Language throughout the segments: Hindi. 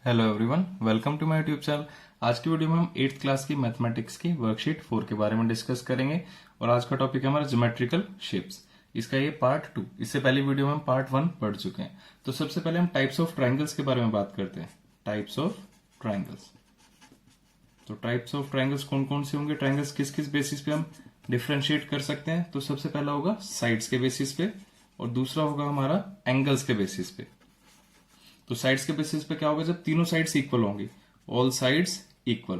Hello everyone, welcome to my YouTube channel. आज की वीडियो में हम 8th क्लास की मैथमेटिक्स की वर्कशीट 4 के बारे में डिस्कस करेंगे और आज का टॉपिक है हमारा ज्योमेट्रिकल शेप्स। इसका ये पार्ट 2। इससे पहली वीडियो में हम पार्ट 1 पढ़ चुके हैं। तो सबसे पहले हम टाइप्स ऑफ ट्राइंगल्स के बारे में बात करते हैं। Types of triangles. तो टाइप्स ऑफ ट्राइंगल्स कौन कौन से होंगे, ट्राइंगल्स किस किस बेसिस पे हम डिफ्रेंशिएट कर सकते हैं। तो सबसे पहला होगा साइड्स के बेसिस पे और दूसरा होगा हमारा एंगल्स के बेसिस पे। तो साइड्स के बेसिस पे क्या होगा, जब तीनों साइड्स इक्वल होंगी, ऑल साइड्स इक्वल,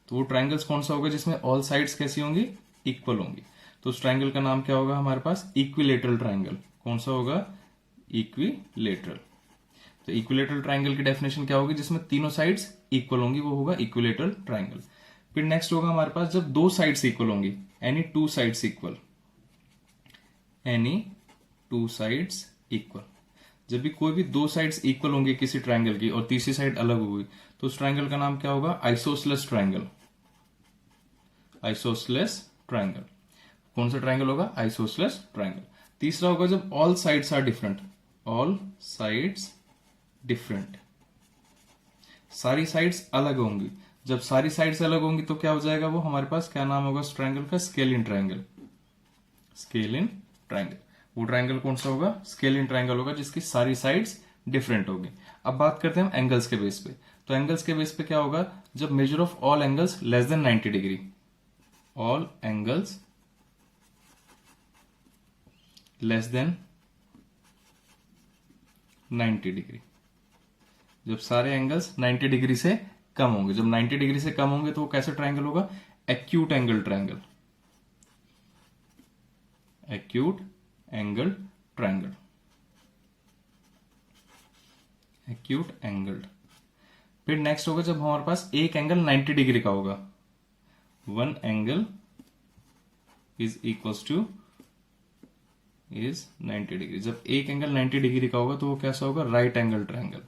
तो वो ट्राइंगल्स कौन सा होगा जिसमें ऑल साइड्स कैसी होंगी, इक्वल होंगी। तो उस ट्राइंगल का नाम क्या होगा हमारे पास, इक्विलेटरल ट्राइंगल। कौन सा होगा, इक्विलेटरल। तो इक्विलेटरल ट्राइंगल की डेफिनेशन क्या होगी, जिसमें तीनों साइड्स इक्वल होंगी, वो होगा इक्विलेटरल ट्राइंगल। फिर नेक्स्ट होगा हमारे पास जब दो साइड्स इक्वल होंगी, any two sides equal, any two sides equal. जब भी कोई भी दो साइड्स इक्वल होंगी किसी ट्राइंगल की और तीसरी साइड अलग होगी, तो उस ट्राइंगल का नाम क्या होगा, आइसोसेलेस ट्राइंगल। Isosceles triangle. कौन सा ट्राइंगल होगा, आइसोसेलेस ट्राइंगल। तीसरा होगा जब all sides are different, all sides different, सारी साइड्स अलग होंगी। जब सारी साइड्स अलग होंगी तो क्या हो जाएगा, वो हमारे पास क्या नाम होगा उस ट्राइंगल का, स्केलिन ट्राइंगल। Scalene triangle. वो ट्राइंगल कौन सा होगा, स्केलिन ट्राइंगल होगा, जिसकी सारी साइड्स डिफरेंट होगी। अब बात करते हैं हम एंगल्स के बेस पे। तो एंगल्स के बेस पे क्या होगा, जब measure of all angles less than 90 degree, all angles less than 90 degree. जब सारे एंगल्स 90 डिग्री से कम होंगे, जब 90 डिग्री से कम होंगे तो वो कैसा ट्राइंगल होगा, acute angle triangle. Acute angle triangle, acute angled. फिर नेक्स्ट होगा जब हमारे पास एक एंगल 90 डिग्री का होगा, one angle is equals two is 90 degree. जब एक एंगल 90 डिग्री का होगा तो वो कैसा होगा, right angle triangle.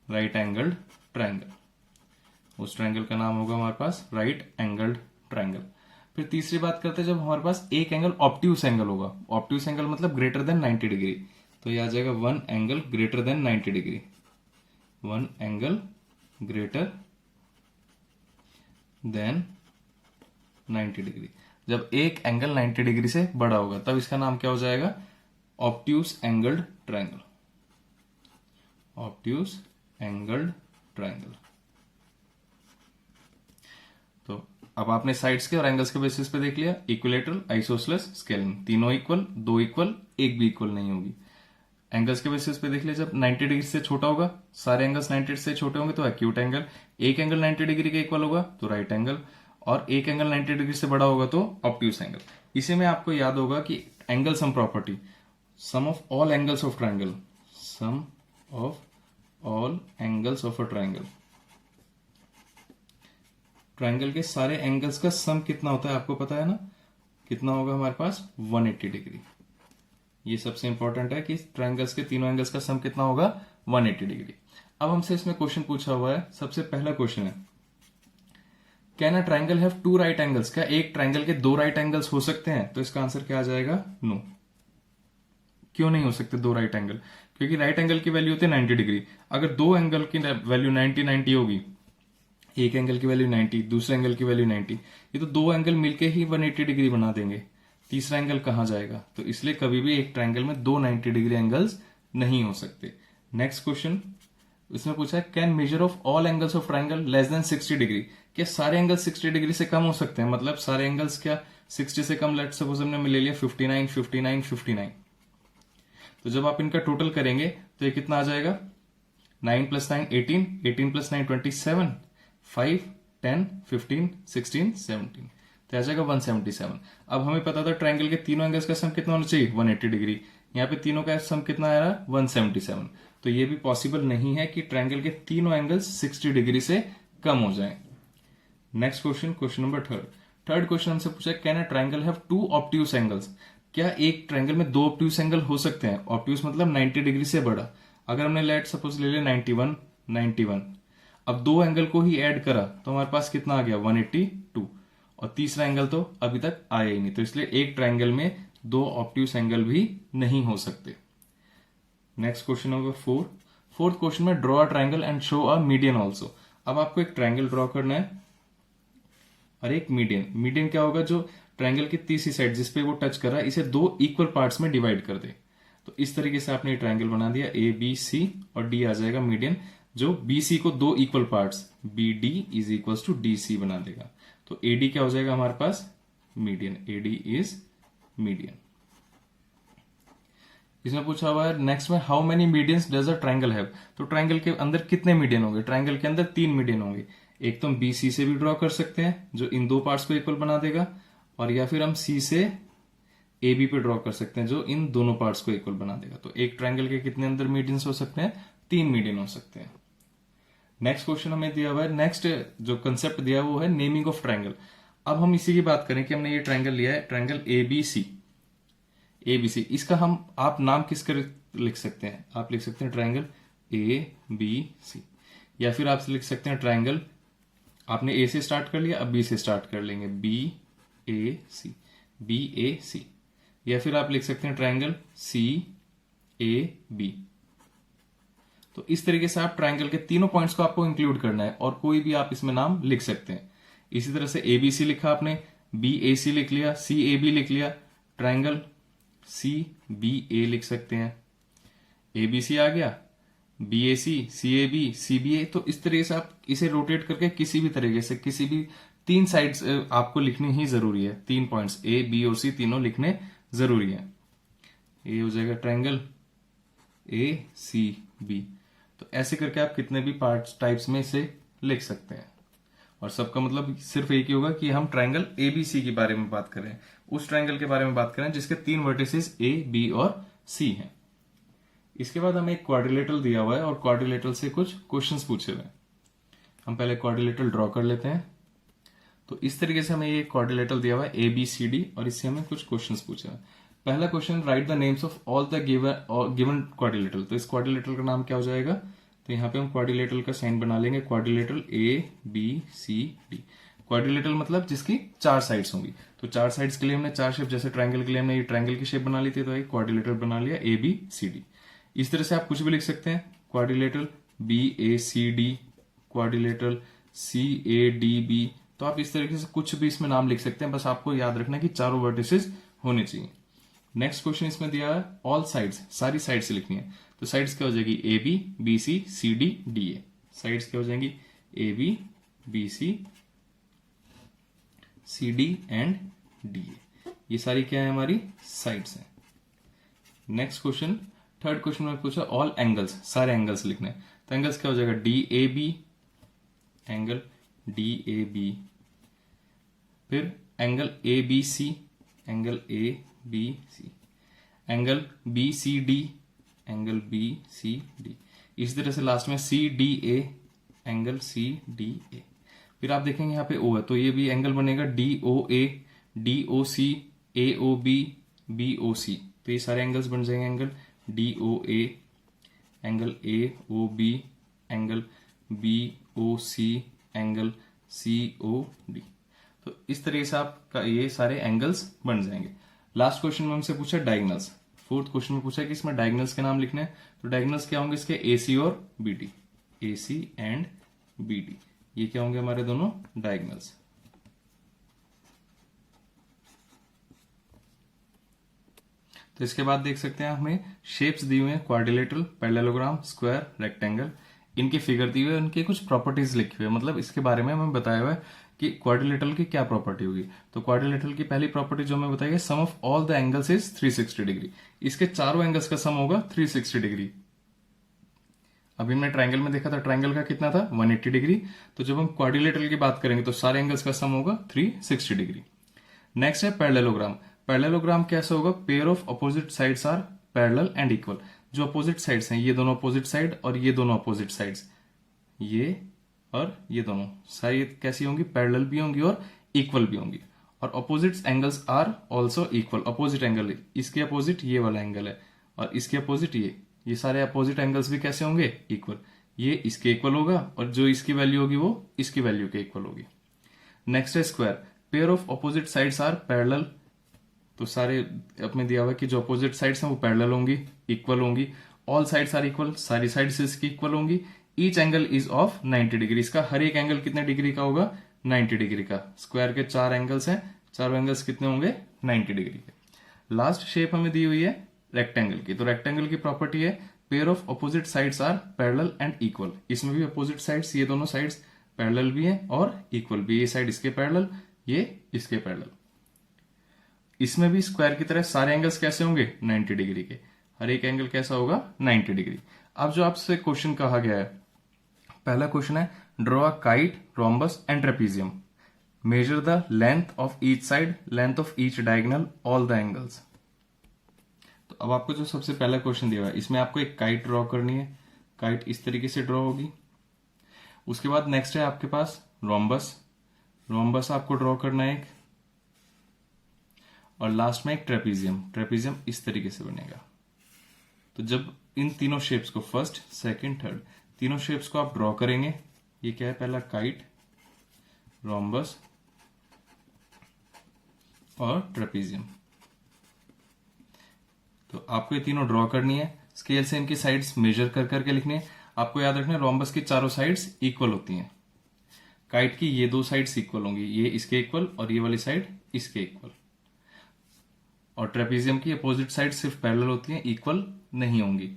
Right angled triangle. उस ट्राइंगल का नाम होगा हमारे पास राइट एंगल्ड ट्राइंगल। फिर तीसरी बात करते हैं जब हमारे पास एक एंगल ऑब्ट्यूस एंगल होगा। ऑब्ट्यूस एंगल मतलब ग्रेटर देन 90 डिग्री, तो ये आ जाएगा one angle greater than 90 degree. One angle greater than 90 degree. जब एक एंगल 90 डिग्री से बड़ा होगा तब इसका नाम क्या हो जाएगा, obtuse angled triangle. Obtuse angled triangle. तो अब आपने साइड्स के और एंगल्स के बेसिस पे देख लिया, इक्विलेटरल, आइसोसेलेस, स्केलिन, तीनों इक्वल, दो इक्वल, एक भी इक्वल नहीं होगी। एंगल्स के बेसिस पे देख लिया, जब 90 डिग्री से छोटा होगा, सारे एंगल्स 90 से छोटे होंगे तो एक्यूट एंगल। एक एंगल 90 डिग्री के इक्वल होगा तो राइट एंगल, और एक एंगल 90 डिग्री से बड़ा होगा तो ऑब्ट्यूस एंगल। इसी में आपको याद होगा कि angle sum property, sum of all angles of triangle, sum of all angles of a triangle. Triangle के सारे एंगल्स का सम कितना होता है आपको पता है ना, कितना होगा हमारे पास, 180 डिग्री। ये सबसे इंपॉर्टेंट है कि ट्राइंगल्स के तीनों एंगल्स का सम कितना होगा, 180 डिग्री। अब हमसे इसमें क्वेश्चन पूछा हुआ है, सबसे पहला क्वेश्चन है, can a triangle have two right angles. क्या एक ट्राइंगल के दो राइट एंगल्स हो सकते हैं। तो इसका आंसर क्या आ जाएगा, नो। क्यों नहीं हो सकते दो राइट एंगल, क्योंकि राइट एंगल की वैल्यू होती है 90 डिग्री। अगर दो एंगल की वैल्यू 90 होगी, एक एंगल की वैल्यू 90, दूसरे एंगल की वैल्यू 90, ये तो दो एंगल मिलके ही 180 डिग्री बना देंगे, तीसरा एंगल कहां जाएगा। तो इसलिए कभी भी एक ट्राइंगल में दो 90 डिग्री एंगल्स नहीं हो सकते। नेक्स्ट क्वेश्चन इसमें पूछा है, can measure of all angles of triangle less than 60 degree. क्या सारे एंगल 60 डिग्री से कम हो सकते हैं, मतलब सारे एंगल्स क्या 60 से कम, लेट सपोज हमने ले लिया 59, 59, 59। तो जब आप इनका टोटल करेंगे तो ये कितना आ जाएगा, 9 + 9 18, 18 + 9 27, 5 10 15 16 17, तो आ जाएगा 177। अब हमें पता था ट्राइंगल के तीनों एंगल्स का सम कितना होना चाहिए, 180 डिग्री। यहाँ पे तीनों का सम कितना आ रहा है, 177। तो ये भी पॉसिबल नहीं है कि ट्राइंगल के तीनों एंगल्स 60 डिग्री से कम हो जाएं। Next question, question number third question हमसे पूछा, can a triangle have two obtuse angles. क्या एक ट्राइंगल में दो ऑब्ट्यूस एंगल हो सकते हैं। ऑब्ट्यूस मतलब 90 डिग्री से बड़ा। अगर हमने लेट सपोज ले लिया 91, 91, अब दो एंगल को ही ऐड करा तो हमारे पास कितना आ गया, 182, और तीसरा एंगल तो अभी तक आया ही नहीं, तो इसलिए एक ट्राइंगल में दो ऑब्ट्यूस एंगल भी नहीं हो सकते। Next question number fourth question में draw a triangle and show a median also. अब आपको एक ट्रायंगल ड्रॉ करना है और एक मीडियन। मीडियन क्या होगा, जो ट्रायंगल की तीसरी साइड जिसपे वो टच कर रहा है इसे दो इक्वल पार्ट्स में डिवाइड कर दे। तो इस तरीके से आपने ट्रायंगल बना दिया, ए बी सी और डी आ जाएगा मीडियन, जो बी सी को दो equal parts B D is equal to D C बना देगा। तो ए डी क्या हो जाएगा हमारे पास, median. A D is median. इसमें पूछा हुआ है नेक्स्ट में, how many medians does a triangle have. तो ट्रायंगल के अंदर कितने मीडियन होंगे, ट्रायंगल के अंदर 3 मीडियन होंगे। एक तो हम बी सी से भी ड्रॉ कर सकते हैं जो इन दो पार्ट्स को इक्वल बना देगा, और या फिर हम सी से ए बी पे ड्रॉ कर सकते हैं जो इन दोनों पार्ट्स को इक्वल बना देगा। तो एक ट्रायंगल के कितने अंदर मीडियंस हो सकते हैं, 3 मीडियन हो सकते हैं। नेक्स्ट क्वेश्चन हमें दिया हुआ है, नेक्स्ट जो कंसेप्ट दिया हुआ वो है नेमिंग ऑफ ट्रायंगल। अब हम इसी की बात करें कि हमने ये ट्रायंगल लिया है, triangle A B C. A B C, इसका हम आप नाम किसका लिख सकते हैं, आप लिख सकते हैं ट्रायंगल ए बी सी, या फिर आप लिख सकते हैं ट्रायंगल, आपने ए से स्टार्ट कर लिया अब बी से स्टार्ट कर लेंगे, B A C, B A सी, या फिर आप लिख सकते हैं ट्रायंगल सी ए बी। तो इस तरीके से आप ट्रायंगल के तीनों पॉइंट्स को आपको इंक्लूड करना है और कोई भी आप इसमें नाम लिख सकते हैं। इसी तरह से ए बी सी लिखा आपने, बी ए सी लिख लिया, सी ए बी लिख लिया, ट्रायंगल सी बी ए लिख सकते हैं। ए बी सी आ गया, B A C A B, C B A. तो इस तरीके से आप इसे रोटेट करके किसी भी तरीके से किसी भी 3 साइड्स आपको लिखनी ही जरूरी है। 3 पॉइंट्स ए बी और सी तीनों लिखने जरूरी है। ये हो जाएगा ट्रायंगल ए सी बी। तो ऐसे करके आप कितने भी पार्ट्स टाइप्स में इसे लिख सकते हैं, और सबका मतलब सिर्फ एक ही होगा कि हम ट्रायंगल ए बी सी के बारे में बात कर रहे हैं, उस ट्रायंगल के बारे में बात कर रहे हैं जिसके 3 वर्टिसेस ए बी और सी हैं। इसके बाद हमें एक क्वाड्रिलेटरल दिया हुआ है और क्वाड्रिलेटरल से कुछ क्वेश्चंस पूछे हुए हैं। हम पहले क्वाड्रिलेटरल ड्रॉ कर लेते हैं। तो इस तरीके से हमें ये क्वाड्रिलेटरल दिया हुआ है ए बी सी डी, और इससे हमें कुछ क्वेश्चंस पूछे हुए हैं। पहला question, right the names of all the given quadrilateral. तो इस क्वाड्रिलेटरल का नाम क्या हो जाएगा, तो यहाँ पे हम क्वाड्रिलेटरल का साइन बना लेंगे, quadrilateral A B C D. Quadrilateral मतलब जिसकी 4 साइड्स होंगी। तो 4 साइड्स के लिए हमने 4 शेप, जैसे ट्रायंगल के लिए हमने ये ट्रायंगल की शेप बना ली थी, तो एक क्वाड्रिलेटरल बना लिया ए बी सी डी। इस तरह से आप कुछ भी लिख सकते हैं, quadrilateral B A C D, quadrilateral C A D B. तो आप इस तरीके से कुछ भी इसमें नाम लिख सकते हैं, बस आपको याद रखना कि चारों वर्टिसेस होने चाहिए। नेक्स्ट क्वेश्चन इसमें दिया है ऑल साइड्स, सारी साइड्स लिखनी है। तो साइड्स क्या हो जाएगी, A B B C C D D A. Sides क्या हो जाएंगी, A B B C C D and D A. ये सारी क्या है, हमारी साइड्स हैं। नेक्स्ट क्वेश्चन, थर्ड क्वेश्चन में पूछा ऑल एंगल्स, सारे एंगल्स लिखने हैं। तो एंगल्स क्या हो जाएगा, D A B, angle D A B, फिर angle A B C, angle A B C, angle B C D, angle B C D. इसी तरह से लास्ट में C D A, angle C D A. फिर आप देखेंगे यहाँ पे ओ है, तो ये भी एंगल बनेगा D O A, D O C, A O B, B O C. तो ये सारे एंगल्स बन जाएंगे, angle D O A, angle A O B, angle B O C, angle C O D. तो इस तरीके से आपका ये सारे एंगल्स बन जाएंगे। लास्ट क्वेश्चन में हमसे पूछा डायगोनल्स। फोर्थ क्वेश्चन में पूछा कि इसमें डायगोनल्स के नाम लिखने हैं। तो डायगोनल्स क्या होंगे इसके, ए सी और B D, A C and B D. ये क्या होंगे हमारे दोनों डायगोनल्स। तो इसके बाद देख सकते हैं हमें शेप्स दी हुई हैं, क्वाड्रिलेटरल, पैरेललोग्राम, स्क्वायर, रेक्टेंगल। इनकी फिगर दी हुई है, उनकी कुछ प्रॉपर्टीज लिखी हुई है, मतलब इसके बारे में हमें बताया हुआ है कि क्वाड्रिलेटरल की क्या प्रॉपर्टी होगी। तो क्वाड्रिलेटरल की पहली प्रॉपर्टी जो हमें बताई है, sum of all the angles is 360 degree. इसके चारों एंगल्स का सम होगा 360 डिग्री। अभी हमने ट्रायंगल में देखा था, ट्रायंगल का कितना था, 180 डिग्री। तो जब हम क्वाड्रिलेटरल की बात करेंगे तो सारे एंगल्स का सम होगा 360 डिग्री। नेक्स्ट है पैरेललोग्राम। पैरेललोग्राम कैसे होगा, pair of opposite sides are parallel and equal. जो अपोजिट साइड्स हैं, ये दोनों अपोजिट साइड और ये दोनों अपोजिट साइड्स, ये और ये दोनों सारी कैसी होंगी, पैरेलल भी होंगी और इक्वल भी होंगी। और opposite angles are also equal. Opposite angle, इसके अपोजिट ये वाला एंगल है और इसके अपोजिट ये सारे अपोजिट एंगल्स भी कैसे होंगे, इक्वल। ये इसके इक्वल होगा और जो इसकी वैल्यू होगी वो इसकी वैल्यू के इक्वल होगी। नेक्स्ट है square. Pair of opposite sides are parallel. तो सारे अपने दिया हुआ कि जो अपोजिट साइड्स हैं वो पैरेलल होंगी, इक्वल होंगी, ऑल साइड्स आर इक्वल, सारी साइड्स इसकी इक्वल होंगी। Each angle is of 90 degree, इसका हर एक एंगल कितने डिग्री का होगा, 90 डिग्री का। स्क्वायर के 4 एंगल्स हैं, चारों एंगल्स कितने होंगे, 90 डिग्री के। लास्ट शेप हमें दी हुई है रेक्टेंगल की, तो रेक्टेंगल की प्रॉपर्टी है pair of opposite sides are parallel and equal. इसमें भी अपोजिट साइड्स, ये दोनों साइड्स पैरेलल भी हैं और इक्वल भी, ये साइड इसके पैरेलल, ये इसके पैरेलल। इसमें भी स्क्वायर की तरह सारे एंगल्स कैसे होंगे, 90 डिग्री के, हर एक एंगल कैसा होगा, 90 डिग्री। अब जो आपसे क्वेश्चन कहा गया है, पहला क्वेश्चन है draw a kite, rhombus and trapezium, measure the length of each side, length of each diagonal, all the angles. तो अब आपको जो सबसे पहला क्वेश्चन दिया हुआ है, इसमें आपको एक काइट ड्रॉ करनी है। काइट इस तरीके से ड्रॉ होगी। उसके बाद नेक्स्ट है आपके पास रोम्बस, रोम्बस आपको ड्रॉ करना है एक, और लास्ट में एक ट्रेपीजियम, ट्रेपीजियम इस तरीके से बनेगा। तो जब इन तीनों शेप्स को, फर्स्ट सेकंड थर्ड, तीनों शेप्स को आप ड्रॉ करेंगे, ये क्या है, पहला काइट, रोम्बस और ट्रेपीजियम। तो आपको ये तीनों ड्रॉ करनी है, स्केल से इनकी साइड्स मेजर कर करके लिखनी है। आपको याद रखना है रोम्बस की चारों साइड्स इक्वल होती हैं, काइट की ये 2 साइड्स इक्वल होंगी, ये इसके इक्वल और ये वाली साइड इसके इक्वल। और ट्रेपीजियम की अपोजिट साइड सिर्फ पैरेलल होती हैं, इक्वल नहीं होंगी।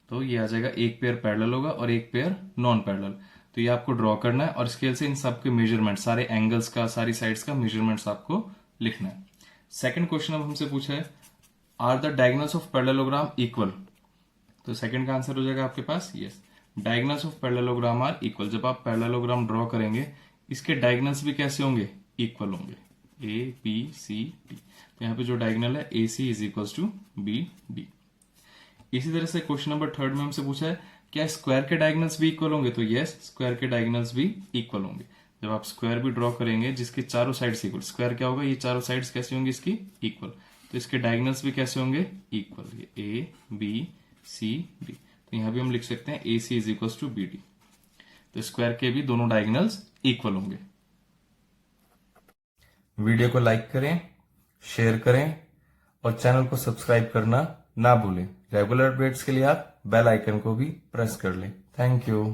तो ये आ जाएगा, एक पेयर पैरेलल होगा और एक पेयर नॉन पैरेलल। तो ये आपको ड्रॉ करना है और स्केल से इन सब के मेजरमेंट, सारे एंगल्स का, सारी साइड्स का मेजरमेंट्स आपको लिखना है। सेकंड क्वेश्चन अब हमसे पूछा है are the diagonals of parallelogram equal. तो सेकंड का आंसर हो जाएगा आपके पास yes, diagonals of parallelogram are equal. जब आप पैरेललोग्राम ड्रॉ करेंगे, इसके डायगोनल्स भी कैसे होंगे, इक्वल होंगे, ए बी सी डी। तो यहाँ पे जो डायगोनल है A C is equal to B D. इसी तरह से क्वेश्चन नंबर थर्ड में हमसे पूछा है क्या स्क्वायर के डायगोनल्स भी इक्वल होंगे। तो यस, स्क्वायर के डायगोनल्स भी इक्वल होंगे। जब आप स्क्वायर भी ड्रॉ करेंगे जिसके चारों साइड्स इक्वल, स्क्वायर क्या होगा, ये चारों साइड्स कैसे होंगी इसकी, इक्वल। तो इसके डायगोनल्स भी कैसे होंगे, equal, A B C D. तो यहां भी हम लिख सकते हैं A C is equal to B D. तो स्क्वायर के भी दोनों डायगोनल्स इक्वल होंगे। वीडियो को लाइक करें, शेयर करें और चैनल को सब्सक्राइब करना ना भूलें। रेगुलर अपडेट्स के लिए आप बेल आइकन को भी प्रेस कर लें। Thank you.